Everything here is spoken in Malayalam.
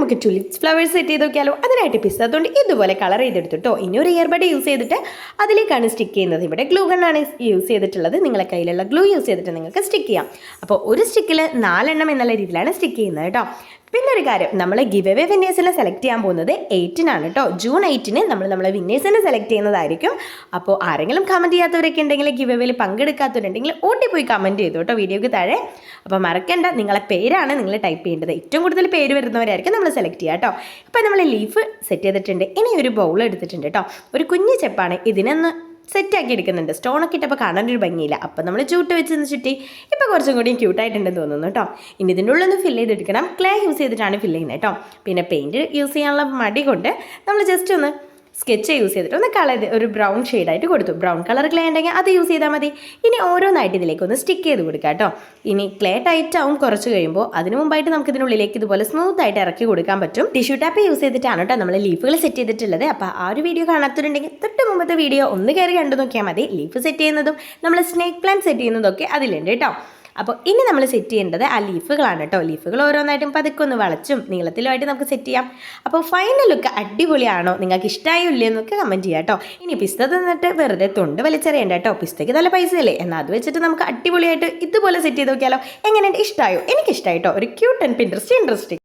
നമുക്ക് ടുലിപ്സ് ഫ്ലവേഴ്സ് സെറ്റ് ചെയ്ത് നോക്കിയാലോ. അതിനായിട്ട് പിസ്സത്തോണ്ട് ഇതുപോലെ കളർ ചെയ്തെടുത്തിട്ടോ. ഇനി ഒരു ഇയർബഡ് യൂസ് ചെയ്തിട്ട് അതിലേക്കാണ് സ്റ്റിക്ക് ചെയ്യുന്നത്. ഇവിടെ ഗ്ലൂ ഗണ്ണാണ് യൂസ് ചെയ്തിട്ടുള്ളത്. നിങ്ങളെ കയ്യിലുള്ള ഗ്ലൂ യൂസ് ചെയ്തിട്ട് നിങ്ങൾക്ക് സ്റ്റിക്ക് ചെയ്യാം. അപ്പോൾ ഒരു സ്റ്റിക്കിൽ 4 എണ്ണം എന്നുള്ള രീതിയിലാണ് സ്റ്റിക്ക് ചെയ്യുന്നത് കേട്ടോ. പിന്നെ ഒരു കാര്യം, നമ്മൾ ഗിവ് അവേ വിന്നേഴ്സിനെ സെലക്ട് ചെയ്യാൻ പോകുന്നത് 8-നാണ് കേട്ടോ. ജൂൺ 8-ന് നമ്മളെ വിന്നേഴ്സിനെ സെലക്ട് ചെയ്യുന്നതായിരിക്കും. അപ്പോൾ ആരെങ്കിലും കമൻറ്റ് ചെയ്യാത്തവരൊക്കെ ഉണ്ടെങ്കിൽ, ഗിവ് അവേയിൽ പങ്കെടുക്കാത്തവരുണ്ടെങ്കിൽ ഓട്ടിപ്പോയി കമൻറ്റ് ചെയ്തു കേട്ടോ വീഡിയോയ്ക്ക് താഴെ. അപ്പോൾ മറക്കണ്ട, നിങ്ങളെ പേരാണ് നിങ്ങൾ ടൈപ്പ് ചെയ്യേണ്ടത്. ഏറ്റവും കൂടുതൽ പേര് വരുന്നവരായിരിക്കും നമ്മൾ സെലക്ട് ചെയ്യുക കേട്ടോ. അപ്പോൾ നമ്മൾ ലീഫ് സെറ്റ് ചെയ്തിട്ടുണ്ട്. ഇനി ഒരു ബൗൾ എടുത്തിട്ടുണ്ട് കേട്ടോ. ഒരു കുഞ്ഞു ചെപ്പാണ്. ഇതിനൊന്ന് സെറ്റാക്കി എടുക്കുന്നുണ്ട്. സ്റ്റോണൊക്കെ ഇട്ടപ്പോൾ കാണാനൊരു ഭംഗിയില്ല. അപ്പം നമ്മൾ ചൂട്ട് വെച്ച് ചുറ്റി ഇപ്പോൾ കുറച്ചും കൂടി ക്യൂട്ടായിട്ടുണ്ടെന്ന് തോന്നുന്നു കേട്ടോ. ഇനി ഇതിൻ്റെ ഉള്ളൊന്ന് ഫില്ല് ചെയ്തെടുക്കണം. ക്ലേ യൂസ് ചെയ്തിട്ടാണ് ഫില്ല് ചെയ്യുന്നത് കേട്ടോ. പിന്നെ പെയിൻറ്റ് യൂസ് ചെയ്യാനുള്ള മടി കൊണ്ട് നമ്മൾ ജസ്റ്റ് ഒന്ന് സ്കെച്ച് യൂസ് ചെയ്തിട്ട് ഒന്ന് കളർ ഒരു ബ്രൗൺ ഷെയ്ഡായിട്ട് കൊടുത്തു. ബ്രൗൺ കളർ ക്ലേ ഉണ്ടെങ്കിൽ അത് യൂസ് ചെയ്താൽ മതി. ഇനി ഓരോന്നായിട്ട് ഇതിലേക്ക് ഒന്ന് സ്റ്റിക്ക് ചെയ്ത് കൊടുക്കുക കേട്ടോ. ഇനി ക്ലേ ടൈറ്റ് ആവും കുറച്ച് കഴിയുമ്പോൾ. അതിന് മുമ്പായിട്ട് നമുക്ക് ഇതിനുള്ളിലേക്ക് ഇതുപോലെ സ്മൂത്ത് ആയിട്ട് ഇറക്കി കൊടുക്കാൻ പറ്റും. ടിഷ്യൂ ടാപ്പ് യൂസ് ചെയ്തിട്ടാണ് കേട്ടോ നമ്മൾ ലീഫുകൾ സെറ്റ് ചെയ്തിട്ടുള്ളത്. അപ്പോൾ ആ ഒരു വീഡിയോ കാണാത്തവരുണ്ടെങ്കിൽ തൊട്ട് മുമ്പത്തെ വീഡിയോ ഒന്ന് കയറി കണ്ടു നോക്കിയാൽ മതി. ലീഫ് സെറ്റ് ചെയ്യുന്നതും നമ്മൾ സ്നേക്ക് പ്ലാന്റ് സെറ്റ് ചെയ്യുന്നതൊക്കെ അതിലുണ്ട് കേട്ടോ. അപ്പോൾ ഇനി നമ്മൾ സെറ്റ് ചെയ്യേണ്ടത് ആ ലീഫുകളാണ് കേട്ടോ. ലീഫുകൾ ഓരോന്നായിട്ടും പതുക്കെ ഒന്ന് വളച്ചും നീളത്തിലുമായിട്ട് നമുക്ക് സെറ്റ് ചെയ്യാം. അപ്പോൾ ഫൈനൽ ലുക്ക് അടിപൊളിയാണോ, നിങ്ങൾക്ക് ഇഷ്ടമായോ ഇല്ലയെന്നൊക്കെ കമൻറ്റ് ചെയ്യാം കേട്ടോ. ഇനി പിസ്ത തന്നിട്ട് വെറുതെ തൊണ്ട് വലിച്ചെറിയണ്ട കേട്ടോ. പിസ്തയ്ക്ക് നല്ല പൈസയല്ലേ. എന്നാൽ അത് വെച്ചിട്ട് നമുക്ക് അടിപൊളിയായിട്ട് ഇതുപോലെ സെറ്റ് ചെയ്ത് നോക്കിയാലോ. എങ്ങനെയുണ്ട്, ഇഷ്ടമായോ? എനിക്കിഷ്ടമായിട്ടോ. ഒരു ക്യൂട്ട് ആൻഡ് ഇൻട്രസ്റ്റിംഗ്